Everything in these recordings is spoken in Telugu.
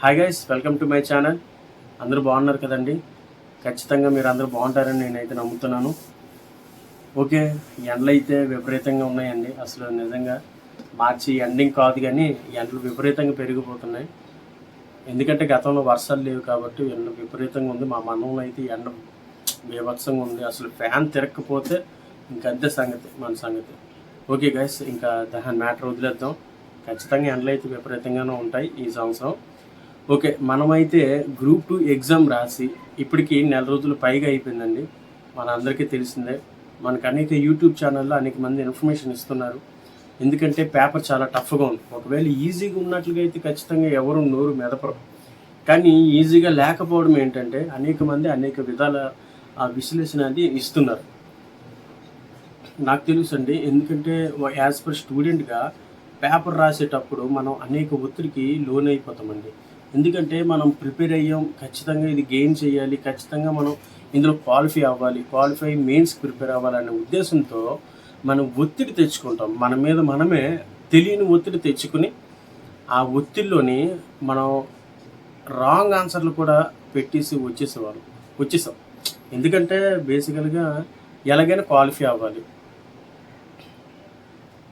Hi guys, welcome to my channel. అందరూ బాగున్నారు కదండి? ఖచ్చితంగా మీరు అందరూ బాగుంటారని నేనైతే నమ్ముతున్నాను. ఓకే, ఎండలు అయితే విపరీతంగా ఉన్నాయండి. అసలు నిజంగా మార్చి ఎండింగ్ కాదు కానీ ఎండలు విపరీతంగా పెరిగిపోతున్నాయి. ఎందుకంటే గతంలో వర్షాలు లేవు కాబట్టి ఎండ విపరీతంగా ఉంది. మా మండలంలో అయితే ఎండ బీభత్సంగా ఉంది. అసలు ఫ్యాన్ తిరగకపోతే ఇంకంతే సంగతి, మన సంగతి. ఓకే గైస్, ఇంకా దాని మ్యాటర్ వదిలేద్దాం. ఖచ్చితంగా ఎండలు అయితే విపరీతంగానే ఉంటాయి ఈ సంవత్సరం. ఓకే, మనమైతే గ్రూప్ 2 ఎగ్జామ్ రాసి ఇప్పటికి నెల రోజులు పైగా అయిపోయిందండి. మన అందరికీ తెలిసిందే. మనకు అనేక యూట్యూబ్ ఛానల్లో అనేక మంది ఇన్ఫర్మేషన్ ఇస్తున్నారు. ఎందుకంటే పేపర్ చాలా టఫ్గా ఉంది. ఒకవేళ ఈజీగా ఉన్నట్లుగా అయితే ఖచ్చితంగా ఎవరు నోరు మెదపరు. కానీ ఈజీగా లేకపోవడం ఏంటంటే అనేక మంది అనేక విధాల విశ్లేషణ అది ఇస్తున్నారు. నాకు తెలుసు అండి. ఎందుకంటే యాజ్ పర్ స్టూడెంట్గా పేపర్ రాసేటప్పుడు మనం అనేక ఒత్తిడికి లోన్ అయిపోతామండి. ఎందుకంటే మనం ప్రిపేర్ అయ్యాం, ఖచ్చితంగా ఇది గెయిన్ చేయాలి, ఖచ్చితంగా మనం ఇందులో క్వాలిఫై అవ్వాలి, క్వాలిఫై మెయిన్స్ ప్రిపేర్ అవ్వాలనే ఉద్దేశంతో మనం ఒత్తిడి తెచ్చుకుంటాం. మన మీద మనమే తెలియని ఒత్తిడి తెచ్చుకుని ఆ ఒత్తిడిలోని మనం రాంగ్ ఆన్సర్లు కూడా పెట్టేసి వచ్చేసాం. ఎందుకంటే బేసికల్గా ఎలాగైనా క్వాలిఫై అవ్వాలి,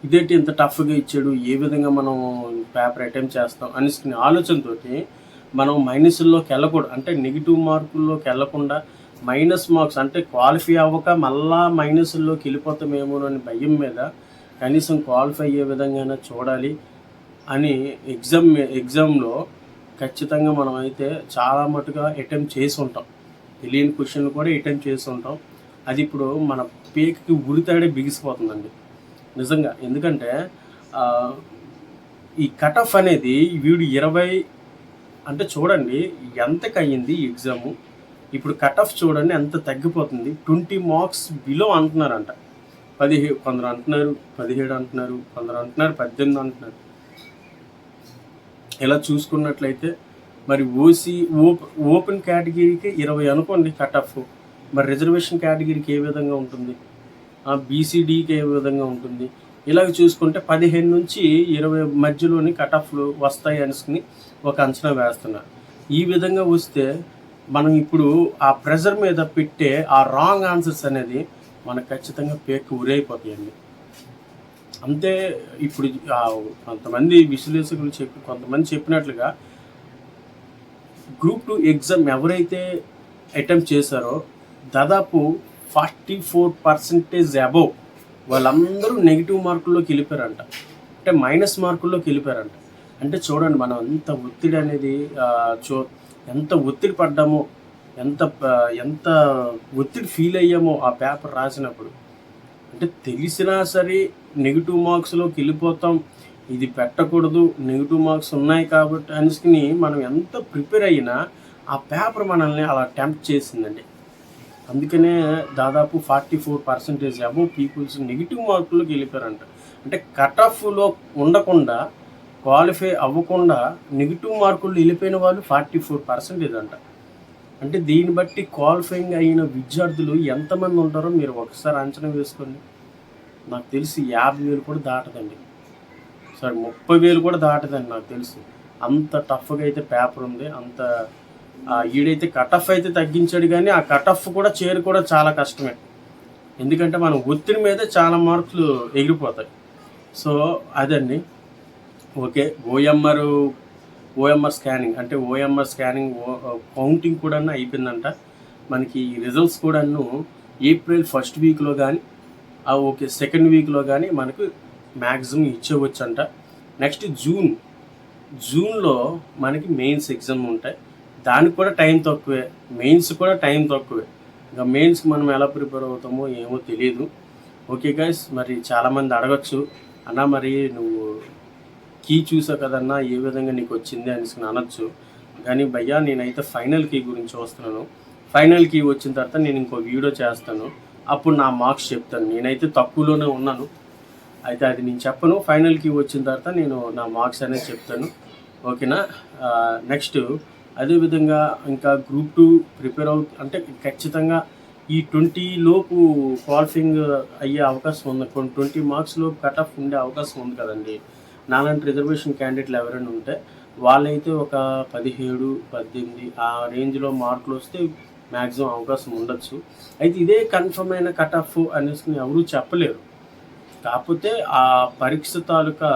ఇదేంటి ఇంత టఫ్గా ఇచ్చాడు, ఏ విధంగా మనం పేపర్ అటెంప్ట్ చేస్తాం అనేసుకునే ఆలోచనతో మనం మైనస్ల్లోకి వెళ్ళకూడదు. అంటే నెగిటివ్ మార్కుల్లోకి వెళ్ళకుండా మైనస్ మార్క్స్ అంటే క్వాలిఫై అవ్వక మళ్ళా మైనస్ల్లోకి వెళ్ళిపోతామేమో అని భయం మీద కనీసం క్వాలిఫై అయ్యే విధంగా చూడాలి అని ఎగ్జామ్లో ఖచ్చితంగా మనం అయితే చాలా మటుగా అటెంప్ట్ చేసి ఉంటాం. తెలియని క్వశ్చన్లు కూడా అటెంప్ట్ చేసి ఉంటాం. అది ఇప్పుడు మన పేక్కి ఉరితాడే బిగిసిపోతుందండి నిజంగా. ఎందుకంటే ఈ కట్ ఆఫ్ అనేది వీడు 20 అంటే చూడండి ఎంతకు అయ్యింది ఎగ్జాము. ఇప్పుడు కట్ ఆఫ్ చూడండి ఎంత తగ్గిపోతుంది. 20 మార్క్స్ బిలో అంటున్నారంట. 17 కొందరు అంటున్నారు, 17 అంటున్నారు, కొందరు అంటున్నారు 18 అంటున్నారు. ఇలా చూసుకున్నట్లయితే మరి ఓపెన్ కేటగిరీకి 20 అనుకోండి కట్ ఆఫ్. మరి రిజర్వేషన్ కేటగిరీకి ఏ విధంగా ఉంటుంది, బీసీడీకి ఏ విధంగా ఉంటుంది, ఇలాగ చూసుకుంటే 15 నుంచి 20 మధ్యలోని కట్ ఆఫ్లు వస్తాయి అనుకుని ఒక అంచనా వేస్తున్నారు. ఈ విధంగా వస్తే మనం ఇప్పుడు ఆ ప్రెజర్ మీద పెట్టే ఆ రాంగ్ ఆన్సర్స్ అనేది మనకు ఖచ్చితంగా పేక్కి ఉరైపోతాయండి. అంతే. ఇప్పుడు కొంతమంది విశ్లేషకులు కొంతమంది చెప్పినట్లుగా గ్రూప్ 2 ఎగ్జామ్ ఎవరైతే అటెంప్ట్ చేశారో దాదాపు 44% అబోవ్ వాళ్ళందరూ నెగిటివ్ మార్కుల్లోకి వెళ్ళిపోయారంట. అంటే మైనస్ మార్కుల్లోకి వెళ్ళిపోయారంట. అంటే చూడండి మనం ఎంత ఒత్తిడి అనేది ఎంత ఒత్తిడి పడ్డామో, ఎంత ఒత్తిడి ఫీల్ అయ్యామో ఆ పేపర్ రాసినప్పుడు. అంటే తెలిసినా సరే నెగిటివ్ మార్క్స్లోకి వెళ్ళిపోతాం, ఇది పెట్టకూడదు, నెగిటివ్ మార్క్స్ ఉన్నాయి కాబట్టి అనుకుని మనం ఎంత ప్రిపేర్ అయినా ఆ పేపర్ మనల్ని అలా టెంప్ట్ చేసిందండి. అందుకనే దాదాపు 44% అబోవ్ పీపుల్స్ నెగిటివ్ మార్కుల్లోకి వెళ్ళిపోయారంట. అంటే కట్ ఆఫ్లో ఉండకుండా క్వాలిఫై అవ్వకుండా నెగిటివ్ మార్కుల్లో వెళ్ళిపోయిన వాళ్ళు 44% అంట. అంటే దీన్ని బట్టి క్వాలిఫైయింగ్ అయిన విద్యార్థులు ఎంతమంది ఉంటారో మీరు ఒకసారి అంచనా వేసుకోండి. నాకు తెలిసి 50,000 కూడా దాటదండి. 30,000 కూడా దాటదండి నాకు తెలిసి. అంత టఫ్గా అయితే పేపర్ ఉంది. అంత ఈడైతే కట్ ఆఫ్ అయితే తగ్గించాడు కానీ ఆ కట్ ఆఫ్ కూడా చేరుకోవడం చాలా కష్టమే. ఎందుకంటే మనం ఒత్తిడి మీద చాలా మార్కులు ఎగిరిపోతాయి. సో అదండి. ఓకే, ఓఎంఆర్ స్కానింగ్ అంటే ఓఎంఆర్ స్కానింగ్ కౌంటింగ్ కూడా అయిపోయిందంట. మనకి రిజల్ట్స్ కూడాను ఏప్రిల్ 1st వీక్లో కానీ ఓకే 2nd వీక్లో కానీ మనకు మ్యాక్సిమం ఇచ్చేవచ్చు అంట. నెక్స్ట్ జూన్లో మనకి మెయిన్స్ ఎగ్జామ్ ఉంటాయి. దానికి కూడా టైం తక్కువే, మెయిన్స్ కూడా టైం తక్కువే. ఇంకా మెయిన్స్కి మనం ఎలా ప్రిపేర్ అవుతామో ఏమో తెలియదు. ఓకే గైస్, మరి చాలామంది అడగచ్చు, అన్నా మరి నువ్వు కీ చూసావు కదన్నా ఏ విధంగా నీకు వచ్చింది అనేసి అనొచ్చు. కానీ భయ్యా నేనైతే ఫైనల్ కీ గురించి వస్తున్నాను. ఫైనల్ కీ వచ్చిన తర్వాత నేను ఇంకో వీడియో చేస్తాను, అప్పుడు నా మార్క్స్ చెప్తాను. నేనైతే తక్కువలోనే ఉన్నాను, అయితే అది నేను చెప్పను. ఫైనల్ కీ వచ్చిన తర్వాత నేను నా మార్క్స్ అనేది చెప్తాను. ఓకేనా? నెక్స్ట్ అదేవిధంగా ఇంకా గ్రూప్ 2 ప్రిపేర్ అంటే ఖచ్చితంగా ఈ 20 లోపు క్వాలిఫైయింగ్ అయ్యే అవకాశం ఉంది. 20 మార్క్స్ లోపు కట్ ఆఫ్ ఉండే అవకాశం ఉంది కదండి. నాలాంటి రిజర్వేషన్ క్యాండిడేట్లు ఎవరైనా ఉంటే వాళ్ళైతే ఒక 17, 18 ఆ రేంజ్లో మార్కులు వస్తే మ్యాక్సిమం అవకాశం ఉండొచ్చు. అయితే ఇదే కన్ఫర్మ్ అయిన కట్ ఆఫ్ అనేసి ఎవరూ చెప్పలేరు. కాకపోతే ఆ పరీక్ష తాలూకా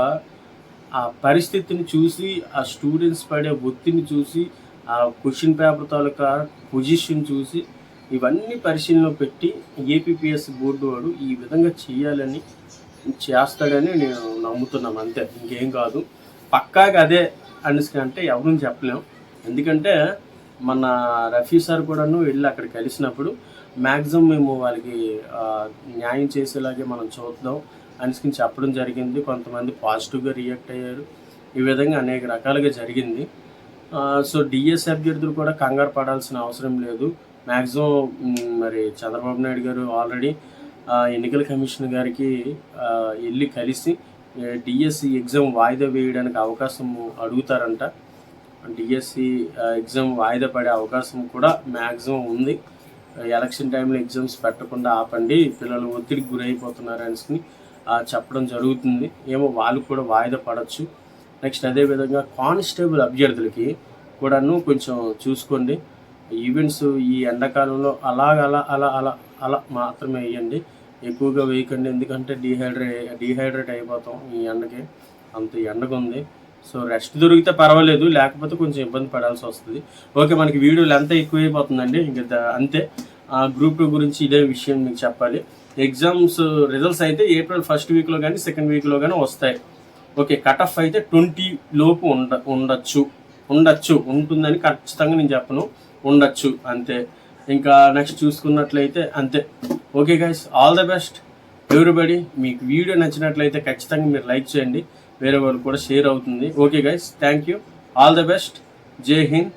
ఆ పరిస్థితిని చూసి, ఆ స్టూడెంట్స్ పడే ఒత్తిడిని చూసి, ఆ క్వశ్చన్ పేపర్ తాలూకా పొజిషన్ చూసి, ఇవన్నీ పరిశీలనలో పెట్టి ఏపీపీఎస్ బోర్డు వాడు ఈ విధంగా చేయాలని చేస్తాడని నేను నమ్ముతున్నాం, అంతే, ఇంకేం కాదు. పక్కాగా అదే అనేసి అంటే ఎవరూ చెప్పలేము. ఎందుకంటే మన రఫీ సార్ కూడాను వెళ్ళి అక్కడ కలిసినప్పుడు మ్యాక్సిమం మేము వాళ్ళకి న్యాయం చేసేలాగే మనం చూద్దాం అనేసి చెప్పడం జరిగింది. కొంతమంది పాజిటివ్గా రియాక్ట్ అయ్యారు. ఈ విధంగా అనేక రకాలుగా జరిగింది. సో డిఎస్ అభ్యర్థులు కూడా కంగారు పడాల్సిన అవసరం లేదు. మ్యాక్సిమం మరి చంద్రబాబు నాయుడు గారు ఆల్రెడీ ఎన్నికల కమిషన్ గారికి వెళ్ళి కలిసి డిఎస్సి ఎగ్జామ్ వాయిదా వేయడానికి అవకాశం అడుగుతారంట. డిఎస్సి ఎగ్జామ్ వాయిదా పడే అవకాశం కూడా మ్యాక్సిమం ఉంది. ఎలక్షన్ టైంలో ఎగ్జామ్స్ పెట్టకుండా ఆపండి, పిల్లలు ఒత్తిడికి గురైపోతున్నారు అనేసి చెప్పడం జరుగుతుంది. ఏమో వాళ్ళు కూడా వాయిదా పడవచ్చు. నెక్స్ట్ అదేవిధంగా కానిస్టేబుల్ అభ్యర్థులకి కూడాను కొంచెం చూసుకోండి. ఈవెంట్స్ ఈ ఎండాకాలంలో అలా మాత్రమే వేయండి, ఎక్కువగా వేయకండి. ఎందుకంటే డీహైడ్రేట్ అయిపోతాం ఈ ఎండకి, అంత ఎండగా ఉంది. సో రెస్ట్ దొరికితే పర్వాలేదు, లేకపోతే కొంచెం ఇబ్బంది పడాల్సి వస్తుంది. ఓకే, మనకి వీడియోలు ఎంత ఎక్కువైపోతుందండి, ఇంకా అంతే. గ్రూప్ 2 గురించి ఇదే విషయం మీకు చెప్పాలి. ఎగ్జామ్స్ రిజల్ట్స్ అయితే ఏప్రిల్ 1st వీక్లో కానీ 2nd వీక్లో కానీ వస్తాయి. ఓకే, కట్ ఆఫ్ అయితే 20 లోపు ఉంటుందని ఖచ్చితంగా నేను చెప్పను, ఉండొచ్చు అంతే. ఇంకా నెక్స్ట్ చూసుకున్నట్లయితే అంతే. Okay guys, all the best everybody. మీకు వీడియో నచ్చినట్లయితే ఖచ్చితంగా మీరు లైక్ చేయండి, వేరే వాళ్ళు కూడా షేర్ అవుతుంది. Okay guys, thank you, all the best, జై హింద్.